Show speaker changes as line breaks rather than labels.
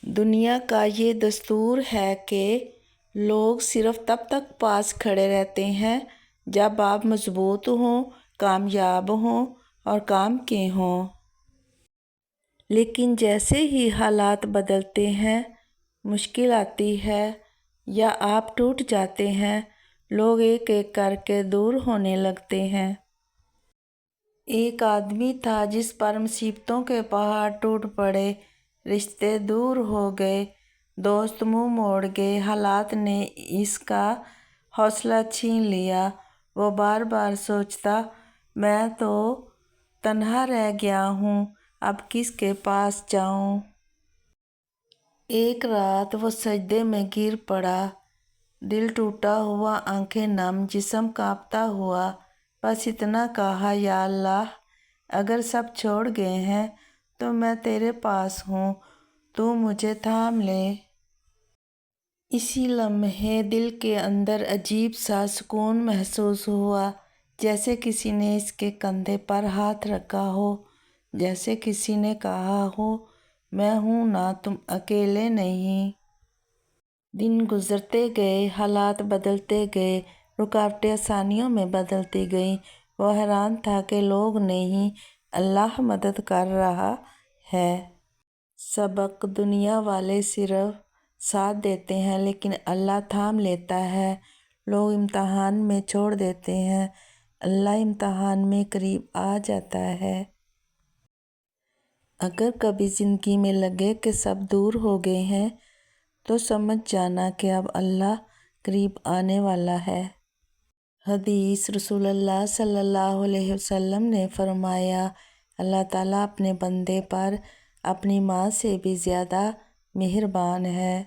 دنیا کا یہ دستور ہے کہ لوگ صرف تب تک پاس کھڑے رہتے ہیں جب آپ مضبوط ہوں، کامیاب ہوں اور کام کے ہوں۔ لیکن جیسے ہی حالات بدلتے ہیں، مشکل آتی ہے یا آپ ٹوٹ جاتے ہیں، لوگ ایک ایک کر کے دور ہونے لگتے ہیں۔ ایک آدمی تھا جس پر مصیبتوں کے پہاڑ ٹوٹ پڑے، رشتے دور ہو گئے، دوست منہ موڑ گئے، حالات نے اس کا حوصلہ چھین لیا۔ وہ بار بار سوچتا، میں تو تنہا رہ گیا ہوں، اب کس کے پاس جاؤں؟ ایک رات وہ سجدے میں گر پڑا، دل ٹوٹا ہوا، آنکھیں نم، جسم کانپتا ہوا۔ بس اتنا کہا، یا اللہ، اگر سب چھوڑ گئے ہیں تو میں تیرے پاس ہوں، تو مجھے تھام لے۔ اسی لمحے دل کے اندر عجیب سا سکون محسوس ہوا، جیسے کسی نے اس کے کندھے پر ہاتھ رکھا ہو، جیسے کسی نے کہا ہو، میں ہوں نا، تم اکیلے نہیں۔ دن گزرتے گئے، حالات بدلتے گئے، رکاوٹیں آسانیوں میں بدلتی گئیں۔ وہ حیران تھا کہ لوگ نہیں، اللہ مدد کر رہا ہے۔ سبق: دنیا والے صرف ساتھ دیتے ہیں لیکن اللہ تھام لیتا ہے۔ لوگ امتحان میں چھوڑ دیتے ہیں، اللہ امتحان میں قریب آ جاتا ہے۔ اگر کبھی زندگی میں لگے کہ سب دور ہو گئے ہیں تو سمجھ جانا کہ اب اللہ قریب آنے والا ہے۔ حدیث: رسول اللہ صلی اللہ علیہ وسلم نے فرمایا، اللہ تعالیٰ اپنے بندے پر اپنی ماں سے بھی زیادہ مہربان ہے۔